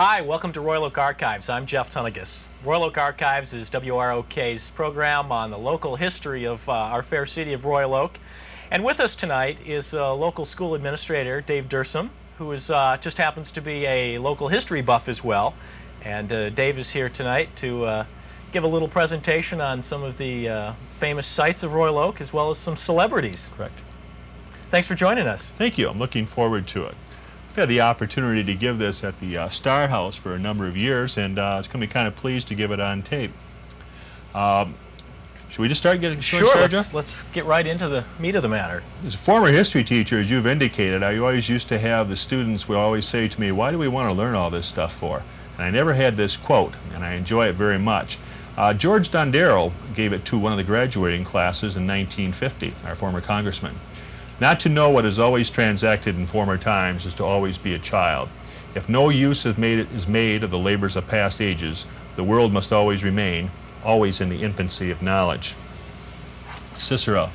Hi, welcome to Royal Oak Archives. I'm Jeff Tunnegus. Royal Oak Archives is WROK's program on the local history of our fair city of Royal Oak. And with us tonight is local school administrator Dave Dersom, who is, just happens to be a local history buff as well. And Dave is here tonight to give a little presentation on some of the famous sites of Royal Oak, as well as some celebrities. Correct. Thanks for joining us. Thank you. I'm looking forward to it. I've had the opportunity to give this at the Star House for a number of years, and it's going to be kind of pleased to give it on tape. Should we just start getting started? Sure, let's get right into the meat of the matter. As a former history teacher, as you've indicated, I always used to have the students would always say to me, why do we want to learn all this stuff for? And I never had this quote, and I enjoy it very much. George Dondero gave it to one of the graduating classes in 1950, our former congressman. Not to know what is always transacted in former times is to always be a child. If no use is made of the labors of past ages, the world must always remain, always in the infancy of knowledge. Cicero.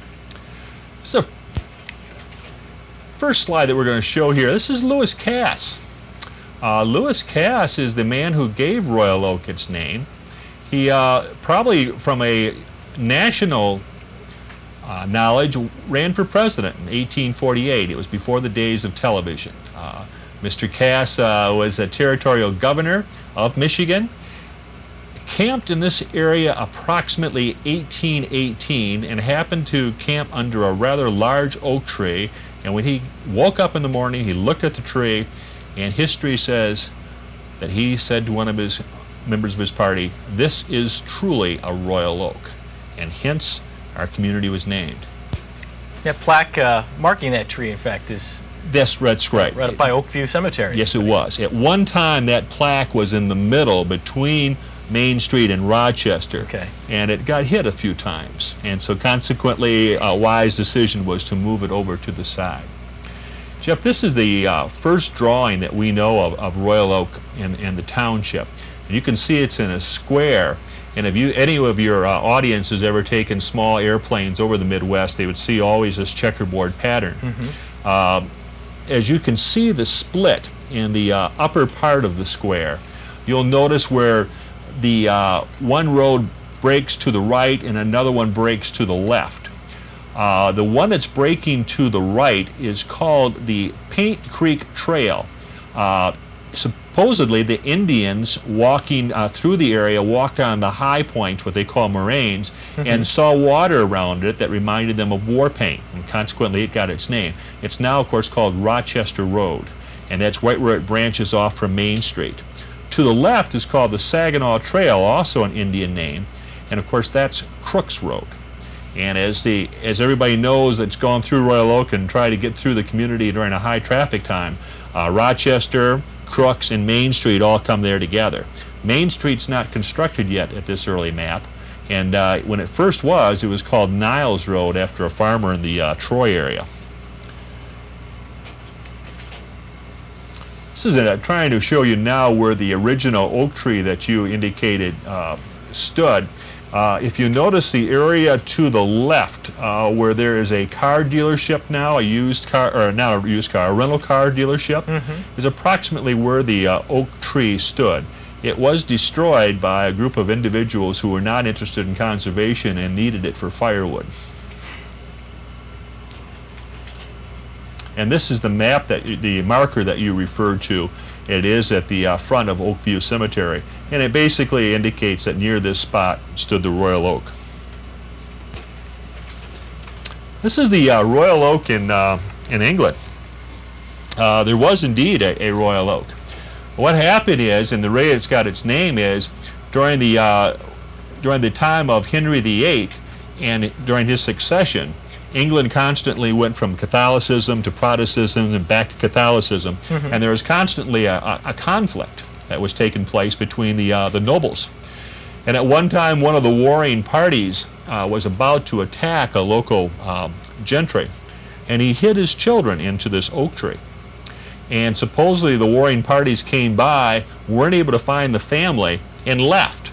This is the first slide that we're going to show here. This is Lewis Cass. Lewis Cass is the man who gave Royal Oak its name. He probably from a national knowledge ran for president in 1848. It was before the days of television. Mr. Cass was a territorial governor of Michigan, camped in this area approximately 1818 and happened to camp under a rather large oak tree, and when he woke up in the morning he looked at the tree, and history says that he said to one of his members of his party, "This is truly a royal oak," and hence our community was named. That plaque marking that tree, in fact, is that's right. Right up by Oakview Cemetery. Yes, it was. At one time, that plaque was in the middle between Main Street and Rochester, okay, and it got hit a few times, and so consequently a wise decision was to move it over to the side. Jeff, this is the first drawing that we know of Royal Oak in the township. And you can see it's in a square. And if any of your audience has ever taken small airplanes over the Midwest, they would see always this checkerboard pattern. Mm-hmm. As you can see the split in the upper part of the square, you'll notice where the one road breaks to the right and another one breaks to the left. The one that's breaking to the right is called the Paint Creek Trail. Supposedly the Indians walking through the area walked on the high points, what they call moraines, mm-hmm, and saw water around it that reminded them of war paint, and consequently it got its name. It's now, of course, called Rochester Road, and that's right where it branches off from Main Street. To the left is called the Saginaw Trail, also an Indian name, and of course that's Crooks Road. And as everybody knows that's gone through Royal Oak and tried to get through the community during a high traffic time, Rochester, Crooks, and Main Street all come there together. Main Street's not constructed yet at this early map, and when it first was, it was called Niles Road after a farmer in the Troy area. This is trying to show you now where the original oak tree that you indicated stood. If you notice the area to the left where there is a car dealership now, a rental car dealership, mm-hmm, is approximately where the oak tree stood. It was destroyed by a group of individuals who were not interested in conservation and needed it for firewood. And this is the map, the marker that you referred to. It is at the front of Oakview Cemetery, and it basically indicates that near this spot stood the Royal Oak. This is the Royal Oak in England. There was indeed a Royal Oak. What happened is, and the way it's got its name is, during the time of Henry VIII and during his succession, England constantly went from Catholicism to Protestantism and back to Catholicism, mm-hmm, and there was constantly a conflict that was taking place between the nobles. And at one time, one of the warring parties was about to attack a local gentry, and he hid his children into this oak tree. And supposedly the warring parties came by, weren't able to find the family, and left.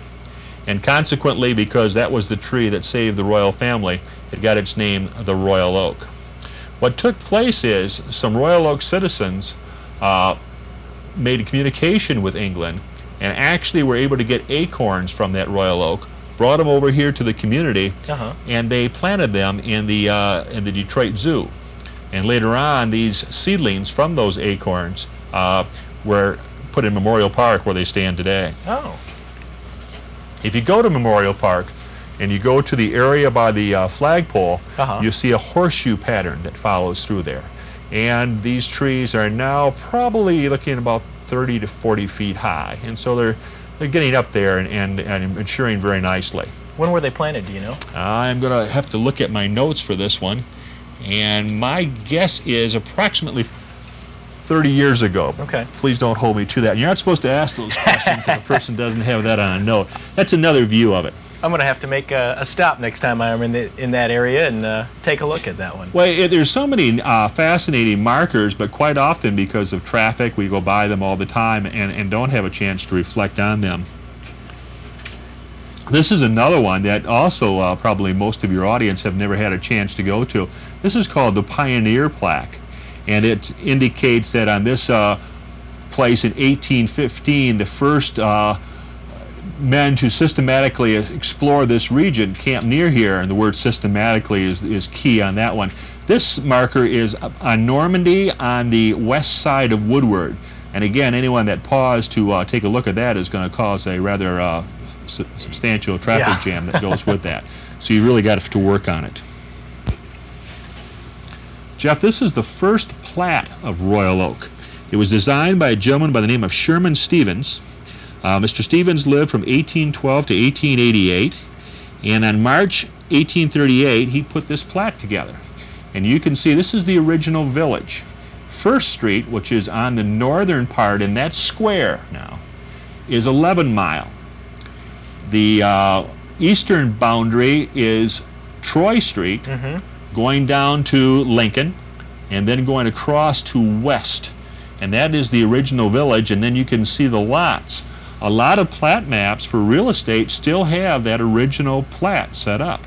And consequently, because that was the tree that saved the royal family, it got its name, the Royal Oak. What took place is some Royal Oak citizens made a communication with England and actually were able to get acorns from that royal oak, brought them over here to the community, and they planted them in the Detroit Zoo. And later on, these seedlings from those acorns were put in Memorial Park, where they stand today. Oh. If you go to Memorial Park and you go to the area by the flagpole, you see a horseshoe pattern that follows through there. And these trees are now probably looking about 30 to 40 feet high. And so they're getting up there and maturing very nicely. When were they planted, do you know? I'm going to have to look at my notes for this one. And my guess is approximately 30 years ago. Okay. Please don't hold me to that. You're not supposed to ask those questions if a person doesn't have that on a note. That's another view of it. I'm going to have to make a stop next time I'm in that area and take a look at that one. Well, there's so many fascinating markers, but quite often because of traffic, we go by them all the time and don't have a chance to reflect on them. This is another one that also probably most of your audience have never had a chance to go to. This is called the Pioneer Plaque, and it indicates that on this place in 1815, the first men to systematically explore this region camped near here, and the word systematically is key on that one. This marker is on Normandy on the west side of Woodward, and again, anyone that paused to take a look at that is going to cause a rather substantial traffic jam that goes with that. So you really got to work on it. Jeff, this is the first plat of Royal Oak. It was designed by a gentleman by the name of Sherman Stevens. Mr. Stevens lived from 1812 to 1888, and on March 1838 he put this plat together. And you can see this is the original village. First Street, which is on the northern part in that square now, is 11 Mile. The eastern boundary is Troy Street, going down to Lincoln, and then going across to West. And that is the original village, and then you can see the lots. A lot of plat maps for real estate still have that original plat set up.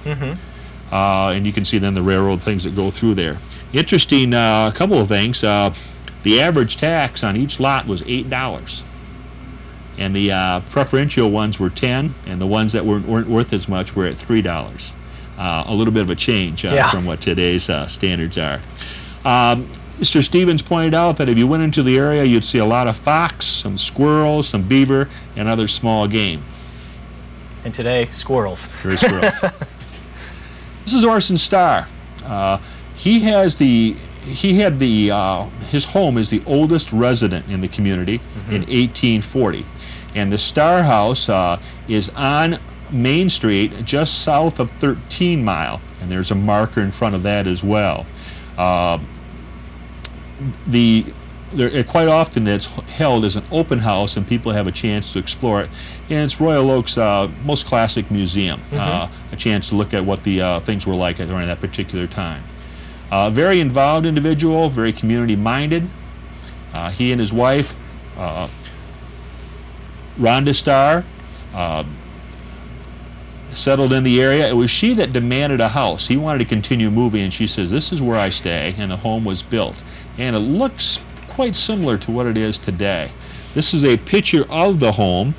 And you can see then the railroad things that go through there. Interesting, a couple of things. The average tax on each lot was $8. And the preferential ones were $10, and the ones that weren't worth as much were at $3. A little bit of a change from what today's standards are. Mr. Stevens pointed out that if you went into the area, you'd see a lot of fox, some squirrels, some beaver, and other small game. And today, squirrels. Very squirrels. This is Orson Starr. His home is the oldest resident in the community in 1840. And the Starr House is on Main Street, just south of 13 Mile, and there's a marker in front of that as well. Quite often it's held as an open house and people have a chance to explore it, and it's Royal Oak's most classic museum, a chance to look at what the things were like during that particular time. Very involved individual, very community-minded. He and his wife, Rhonda Starr, settled in the area. It was she that demanded a house. He wanted to continue moving, and she says, "This is where I stay," and the home was built. And it looks quite similar to what it is today. This is a picture of the home.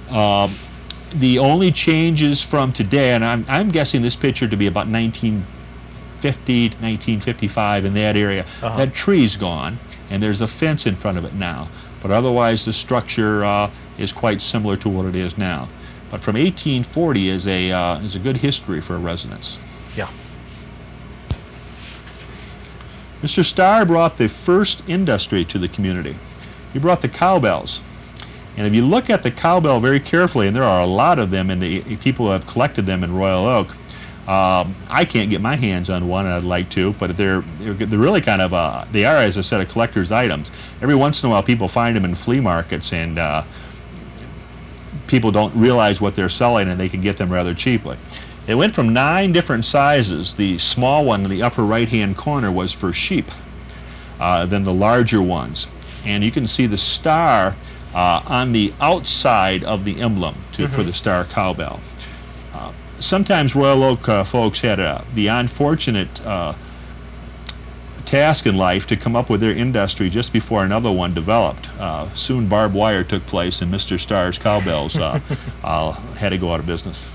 The only changes from today, and I'm guessing this picture to be about 1950 to 1955 in that area. That tree's gone, and there's a fence in front of it now. But otherwise, the structure is quite similar to what it is now. But from 1840 is a good history for a residence. Yeah. Mr. Starr brought the first industry to the community. He brought the cowbells. And if you look at the cowbell very carefully, and there are a lot of them, and the people who have collected them in Royal Oak, I can't get my hands on one, and I'd like to, but they're really kind of, they are, as I said, a collector's items. Every once in a while people find them in flea markets, and people don't realize what they're selling, and they can get them rather cheaply. It went from 9 different sizes. The small one in the upper right-hand corner was for sheep, then the larger ones. And you can see the star on the outside of the emblem for the Starr cowbell. Sometimes Royal Oak folks had the unfortunate task in life to come up with their industry just before another one developed. Soon barbed wire took place and Mr. Starr's cowbells had to go out of business.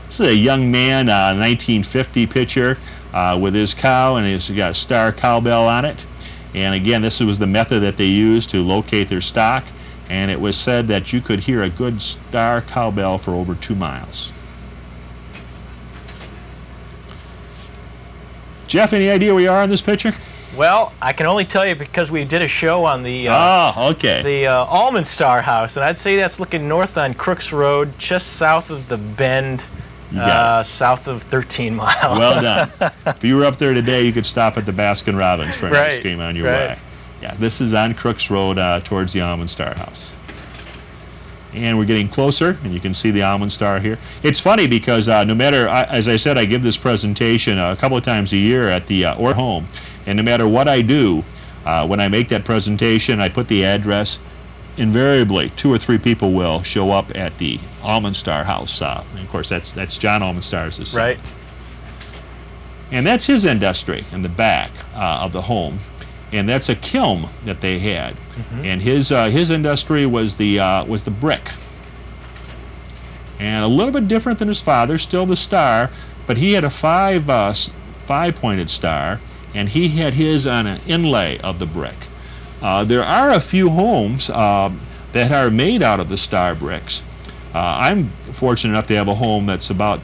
This is a young man, 1950 picture with his cow, and he's got a Starr cowbell on it. And again, this was the method that they used to locate their stock, and it was said that you could hear a good Starr cowbell for over 2 miles. Jeff, any idea where you are in this picture? Well, I can only tell you because we did a show on the the Almond Star House, and I'd say that's looking north on Crooks Road, just south of the bend, south of 13 Mile. Well done. If you were up there today, you could stop at the Baskin Robbins for an ice cream on your way. Yeah, this is on Crooks Road towards the Almond Star House. And we're getting closer, and you can see the Almond Star here. It's funny because no matter, as I said, I give this presentation a couple of times a year at the Orr home, and no matter what I do, when I make that presentation, I put the address. Invariably, 2 or 3 people will show up at the Almond Star house. And of course, that's John Almond Starr's son. Right. And that's his industry in the back of the home. And that's a kiln that they had. And his industry was the brick. And a little bit different than his father, still the Starr, but he had a five-pointed star, and he had his on an inlay of the brick. There are a few homes that are made out of the Starr bricks. I'm fortunate enough to have a home that's about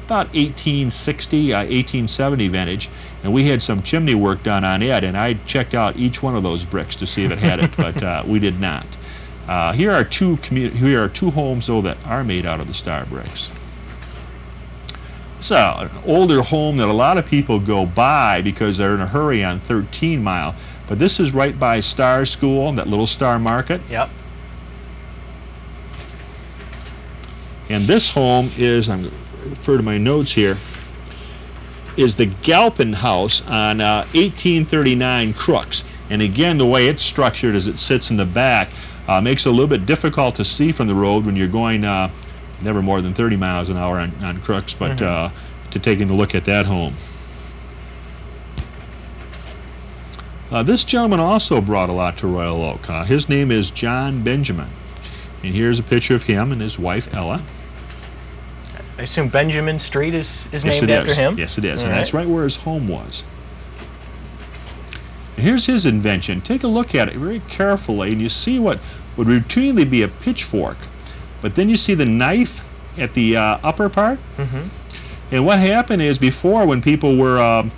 1860, 1870 vintage, and we had some chimney work done on it, and I checked out each one of those bricks to see if it had it, but we did not. Here are two homes, though, that are made out of the Starr bricks. So, an older home that a lot of people go by because they're in a hurry on 13 Mile. But this is right by Starr School, that little Starr Market. Yep. And this home is, I'm going to refer to my notes here, is the Galpin House on 1839 Crooks. And again, the way it's structured as it sits in the back makes it a little bit difficult to see from the road when you're going never more than 30 miles an hour on Crooks, but to taking a look at that home. This gentleman also brought a lot to Royal Oak. His name is John Benjamin. And here's a picture of him and his wife, Ella. I assume Benjamin Street is named after him? Yes, it is. And that's right where his home was. And here's his invention. Take a look at it very carefully, and you see what would routinely be a pitchfork. But then you see the knife at the upper part. And what happened is before, when people were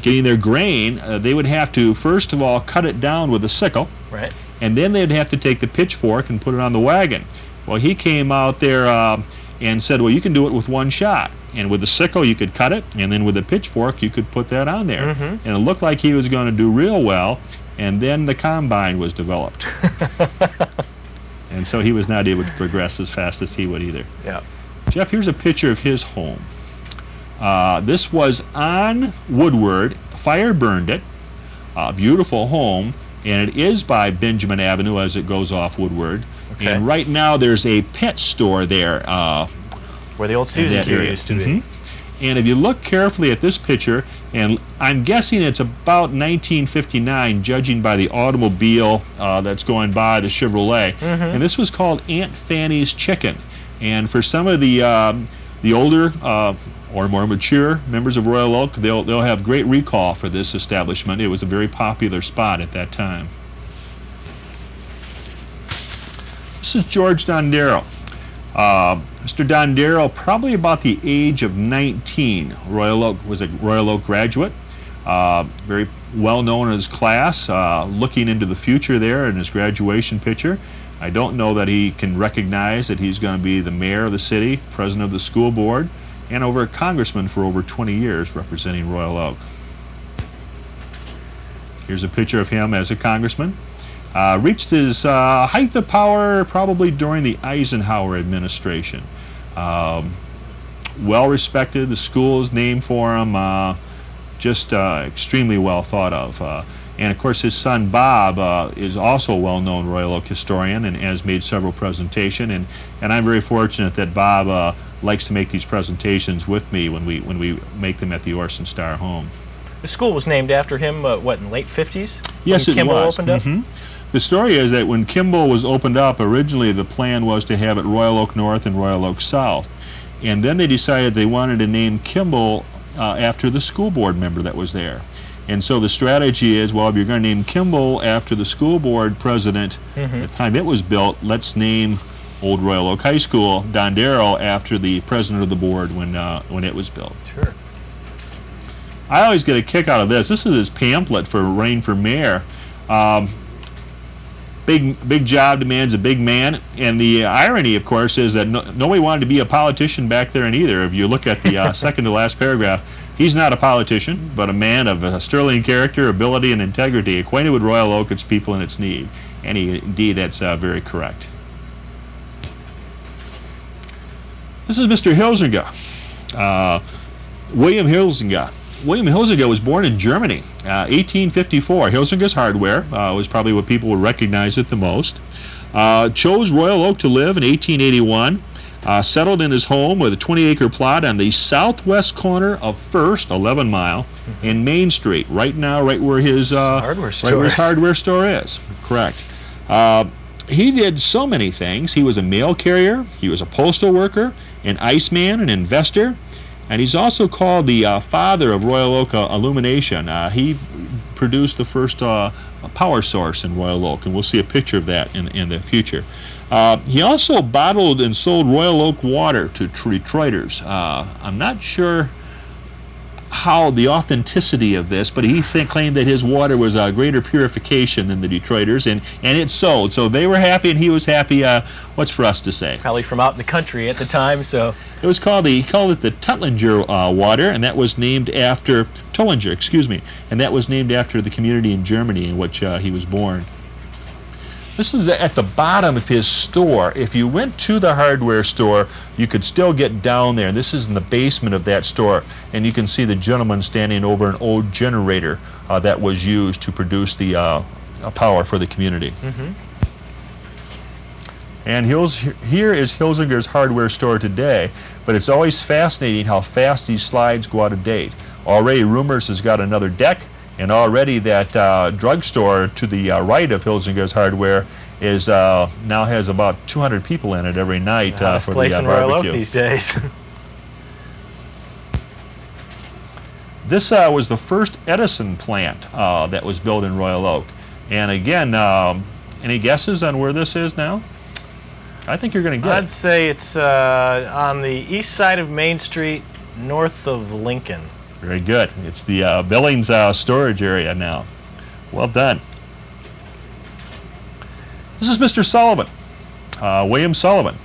getting their grain, they would have to first of all cut it down with a sickle, and then they'd have to take the pitchfork and put it on the wagon. Well, he came out there and said, well, you can do it with one shot, and with the sickle you could cut it, and then with the pitchfork you could put that on there. And it looked like he was going to do real well, and then the combine was developed. And so he was not able to progress as fast as he would either. Jeff, here's a picture of his home. This was on Woodward. Fire burned it. Beautiful home, and it is by Benjamin Avenue as it goes off Woodward. And right now there's a pet store there. Where the old Susan Q used to be. And if you look carefully at this picture, and I'm guessing it's about 1959, judging by the automobile that's going by, the Chevrolet. And this was called Aunt Fanny's Chicken. And for some of the older or more mature members of Royal Oak, they'll have great recall for this establishment. It was a very popular spot at that time. This is George Dondero. Mr. Dondero, probably about the age of 19. Royal Oak was a Royal Oak graduate, very well known in his class, looking into the future there in his graduation picture. I don't know that he can recognize that he's going to be the mayor of the city, president of the school board, and over a congressman for over 20 years representing Royal Oak. Here's a picture of him as a congressman. Reached his height of power probably during the Eisenhower administration. Well respected, the school is named for him, just extremely well thought of. And of course his son Bob is also a well-known Royal Oak historian and has made several presentations, and I'm very fortunate that Bob likes to make these presentations with me when we make them at the Orson Star home. The school was named after him, what, in the late 50s? Yes, when Kimball it was. opened up? The story is that when Kimball was opened up, originally the plan was to have it Royal Oak North and Royal Oak South. And then they decided they wanted to name Kimball after the school board member that was there. And so the strategy is, well, if you're going to name Kimball after the school board president at the time it was built, let's name Old Royal Oak High School Don Darrow after the president of the board when it was built. Sure. I always get a kick out of this. This is his pamphlet for running for mayor. Big job demands a big man, and the irony, of course, is that nobody wanted to be a politician back then either. If you look at the second to last paragraph, he's not a politician, but a man of sterling character, ability, and integrity, acquainted with Royal Oak, its people, and its need. And indeed, that's very correct. This is Mr. Hilzinger, William Hilzinger. William Hilzinger was born in Germany, 1854. Hilzinger's Hardware was probably what people would recognize it the most. Chose Royal Oak to live in 1881. Settled in his home with a 20-acre plot on the southwest corner of First, 11 Mile, and Main Street, right where his hardware store is. Correct. He did so many things. He was a mail carrier, he was a postal worker, an iceman, an investor, and he's also called the father of Royal Oak illumination. He produced the first power source in Royal Oak, and we'll see a picture of that in the future. He also bottled and sold Royal Oak water to Detroiters. I'm not sure how the authenticity of this, but he claimed that his water was a greater purification than the Detroiters, and it sold. So they were happy and he was happy. What's for us to say? Probably from out in the country at the time, so. It was called he called it the Tullinger water, and that was named after Tullinger, excuse me, and that was named after the community in Germany in which he was born. This is at the bottom of his store. If you went to the hardware store, you could still get down there. This is in the basement of that store, and you can see the gentleman standing over an old generator that was used to produce the power for the community. And here is Hilzinger's hardware store today, but it's always fascinating how fast these slides go out of date. Already Rumors has got another deck, and already that drugstore to the right of Hilzinger's hardware is now has about 200 people in it every night for the place in Royal Oak barbecue. these days. This was the first Edison plant that was built in Royal Oak. And again, any guesses on where this is now? I think you're going to get I'd say it's on the east side of Main Street, north of Lincoln. Very good. It's the Billings storage area now. Well done. This is Mr. Sullivan, William Sullivan.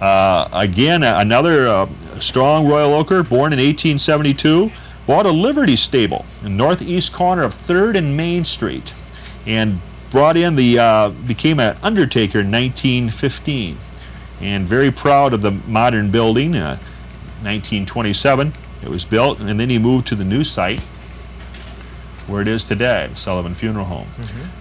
Again, another strong Royal Oaker, born in 1872. Bought a Liberty stable in northeast corner of 3rd and Main Street, and brought in became an undertaker in 1915, and very proud of the modern building. 1927 it was built, and then he moved to the new site where it is today, the Sullivan Funeral Home.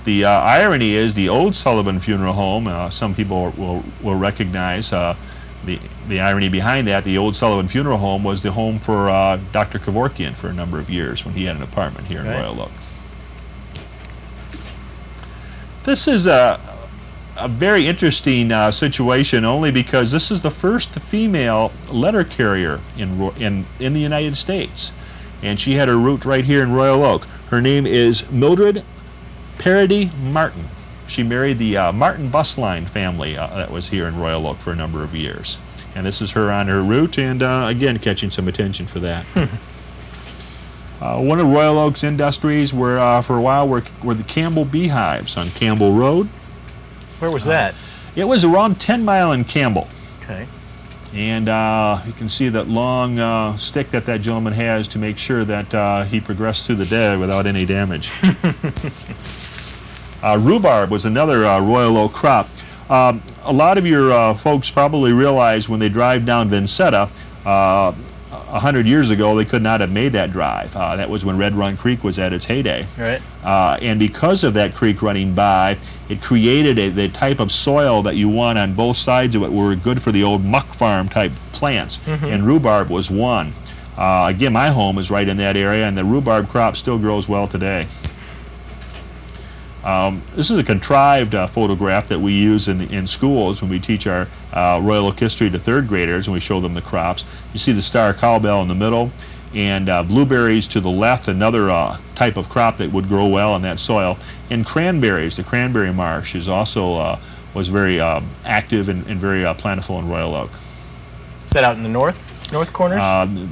The irony is the old Sullivan Funeral Home, some people will recognize the irony behind that. The old Sullivan Funeral Home was the home for Dr. Kevorkian for a number of years when he had an apartment here in Royal Oak. This is a very interesting situation, only because this is the first female letter carrier in the United States, and she had her root right here in Royal Oak. Her name is Mildred Parody Martin. She married the Martin bus line family that was here in Royal Oak for a number of years, and this is her on her route, and again catching some attention for that. One of Royal Oak's industries for a while were the Campbell Beehives on Campbell Road. Where was that? It was around 10 Mile in Campbell. Okay. And you can see that long stick that gentleman has to make sure that he progressed through the day without any damage. Rhubarb was another Royal Oak crop. A lot of your folks probably realize when they drive down Vincetta, 100 years ago, they could not have made that drive. That was when Red Run Creek was at its heyday. Right. And because of that creek running by, it created the type of soil that you want on both sides of it were good for the old muck farm type plants, and rhubarb was one. Again, my home is right in that area, and the rhubarb crop still grows well today. This is a contrived photograph that we use in schools when we teach our Royal Oak history to third graders, and we show them the crops. You see the star cowbell in the middle, and blueberries to the left, another type of crop that would grow well in that soil. And cranberries, the cranberry marsh, is also was very active and very plentiful in Royal Oak. Is that out in the north corners?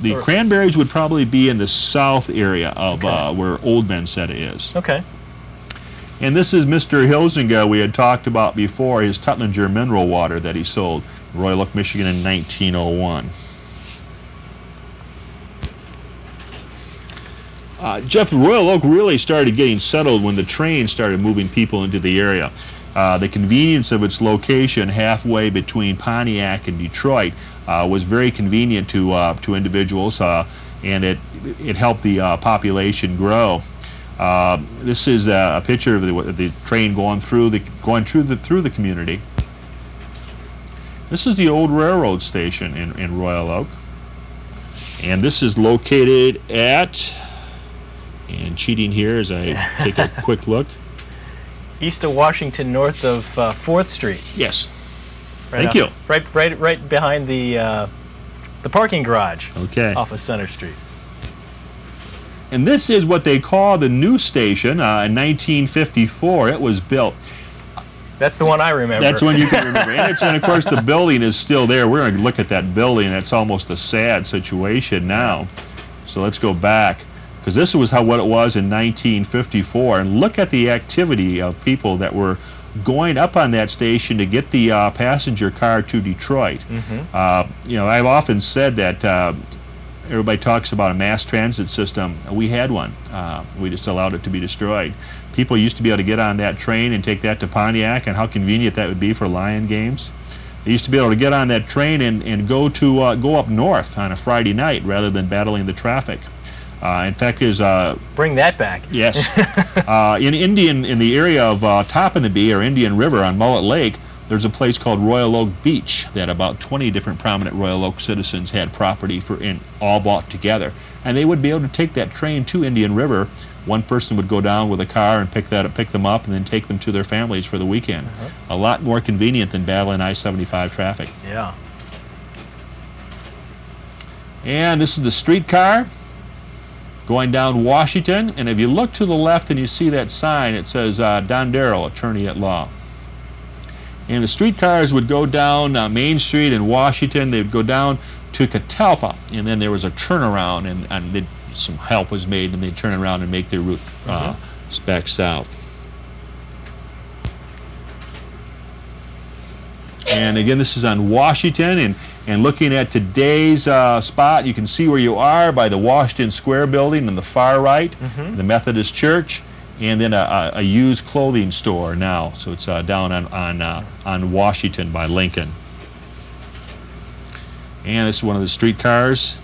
The cranberries would probably be in the south area of where Old Bensetta is. Okay. And this is Mr. Hilsinga we had talked about before, his Tuttlinger mineral water that he sold in Royal Oak, Michigan in 1901. Jeff, Royal Oak really started getting settled when the train started moving people into the area. The convenience of its location halfway between Pontiac and Detroit was very convenient to individuals, and it helped the population grow. This is a picture of the train going through the community. This is the old railroad station in Royal Oak, and this is located at, and cheating here as I take a quick look, east of Washington, north of 4th Street. Yes. Right Thank you. Right behind the parking garage. Okay. Off of Center Street. And this is what they call the new station. In 1954, it was built. That's the one I remember. That's the one you can remember. And of course, the building is still there. We're going to look at that building. It's almost a sad situation now. So let's go back, because this was what it was in 1954. And look at the activity of people that were going up on that station to get the passenger car to Detroit. You know, I've often said that everybody talks about a mass transit system. We had one. We just allowed it to be destroyed. People used to be able to get on that train and take that to Pontiac, and how convenient that would be for Lion games. They used to be able to get on that train and go up north on a Friday night rather than battling the traffic. In fact, there's bring that back. Yes. In the area of Toppinabee or Indian River on Mullet Lake, there's a place called Royal Oak Beach that about 20 different prominent Royal Oak citizens had property all bought together. And they would be able to take that train to Indian River. One person would go down with a car and pick them up and then take them to their families for the weekend. A lot more convenient than battling I-75 traffic. Yeah. And this is the streetcar going down Washington. And if you look to the left and you see that sign, it says Don Darrell, attorney at law. And the streetcars would go down Main Street in Washington. They would go down to Catalpa, and then there was a turnaround, and some help was made, and they'd turn around and make their route back south. And again, this is on Washington, and looking at today's spot, you can see where you are by the Washington Square building on the far right, the Methodist Church, and then a used clothing store now. So it's down on Washington by Lincoln. And this is one of the streetcars.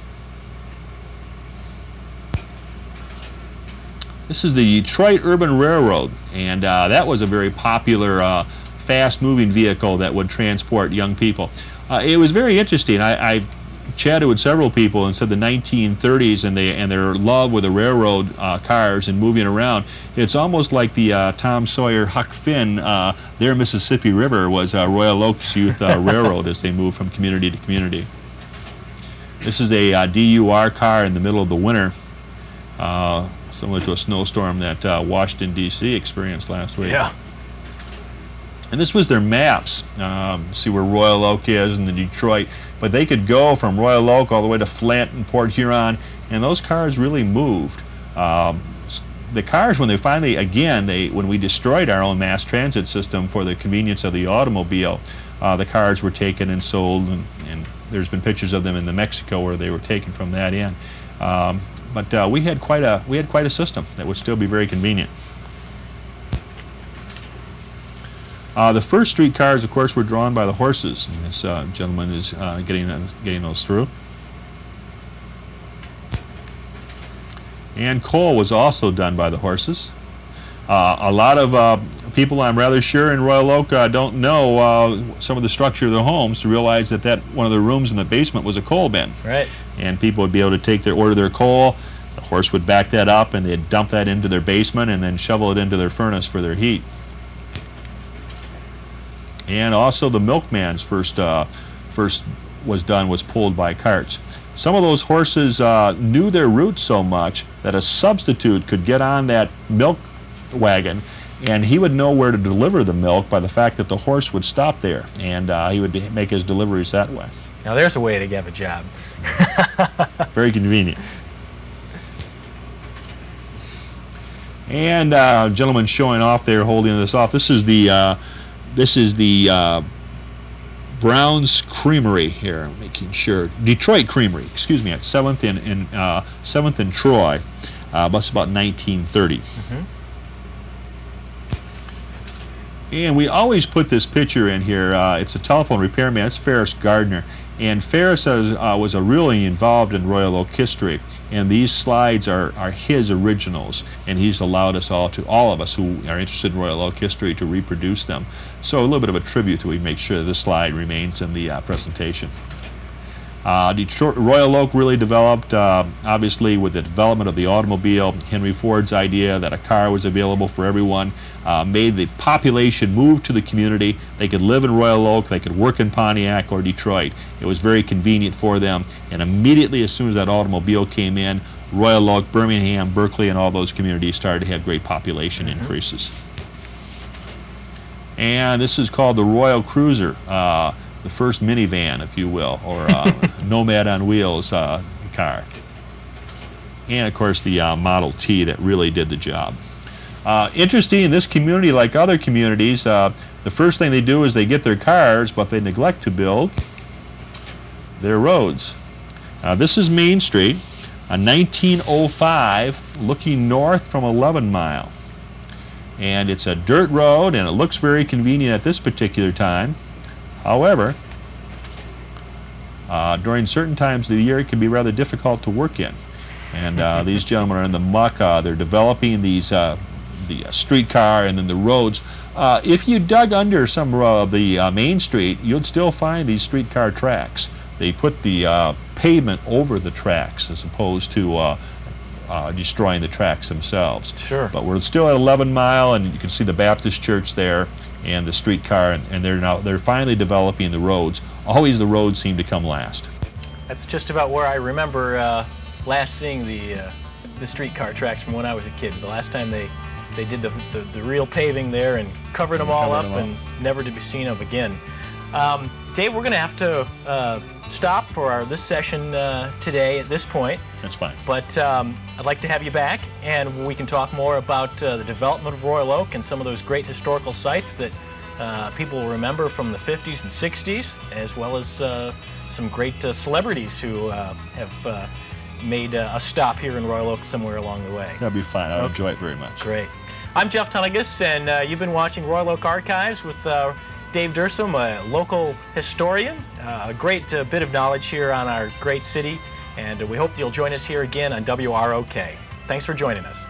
This is the Detroit Urban Railroad, and that was a very popular, fast-moving vehicle that would transport young people. It was very interesting. I've chatted with several people and said the 1930s and their love with the railroad cars and moving around. It's almost like the Tom Sawyer, Huck Finn, their Mississippi River was Royal Oaks Youth Railroad as they moved from community to community. This is a DUR car in the middle of the winter, similar to a snowstorm that Washington, D.C. experienced last week. Yeah. And this was their maps. See where Royal Oak is and the Detroit. But they could go from Royal Oak all the way to Flint and Port Huron, and those cars really moved. The cars, when they finally, again, when we destroyed our own mass transit system for the convenience of the automobile, the cars were taken and sold, and there's been pictures of them in New Mexico where they were taken from that end. But we had quite a system that would still be very convenient. The first streetcars, of course, were drawn by the horses. And this gentleman is getting those through. And coal was also done by the horses. A lot of people, I'm rather sure, in Royal Oak don't know some of the structure of their homes to realize that one of the rooms in the basement was a coal bin. Right. And people would be able to order their coal. The horse would back that up, and they'd dump that into their basement and then shovel it into their furnace for their heat. And also the milkman's first was pulled by carts. Some of those horses knew their route so much that a substitute could get on that milk wagon, and he would know where to deliver the milk by the fact that the horse would stop there, and he would make his deliveries that way. Now there's a way to get a job. Very convenient. And a gentleman showing off there, holding this off. This is the Brown's Creamery here, making sure. Detroit Creamery, excuse me, at 7th and Troy. That's about 1930. And we always put this picture in here. It's a telephone repairman. It's Ferris Gardner. And Ferris was really involved in Royal Oak history. And these slides are his originals. And he's allowed us all of us who are interested in Royal Oak history, to reproduce them. So a little bit of a tribute to make sure that this slide remains in the presentation. Royal Oak really developed, obviously, with the development of the automobile. Henry Ford's idea that a car was available for everyone made the population move to the community. They could live in Royal Oak, they could work in Pontiac or Detroit. It was very convenient for them, and immediately as soon as that automobile came in, Royal Oak, Birmingham, Berkeley, and all those communities started to have great population increases. And this is called the Royal Cruiser. The first minivan, if you will, or Nomad on Wheels car. And of course the Model T that really did the job. Interesting, in this community, like other communities, the first thing they do is they get their cars, but they neglect to build their roads. This is Main Street, a 1905, looking north from 11 Mile. And it's a dirt road, and it looks very convenient at this particular time. However, during certain times of the year, it can be rather difficult to work in. And these gentlemen are in the muck. They're developing these, the streetcar and then the roads. If you dug under some of the Main Street, you'd still find these streetcar tracks. They put the pavement over the tracks as opposed to destroying the tracks themselves. Sure. But we're still at 11 Mile, and you can see the Baptist church there and the streetcar, and they're finally developing the roads. Always the roads seem to come last. That's just about where I remember last seeing the streetcar tracks from when I was a kid. The last time they did the real paving there and covered them all up and never to be seen of again. Dave, we're going to have to stop for this session today at this point. That's fine. But I'd like to have you back, and we can talk more about the development of Royal Oak and some of those great historical sites that people will remember from the 50s and 60s, as well as some great celebrities who have made a stop here in Royal Oak somewhere along the way. That'd be fine. I would enjoy it very much. Great. I'm Jeff Tunnegus, and you've been watching Royal Oak Archives with Dave Dursum, a local historian. A great bit of knowledge here on our great city, and we hope you'll join us here again on WROK. Thanks for joining us.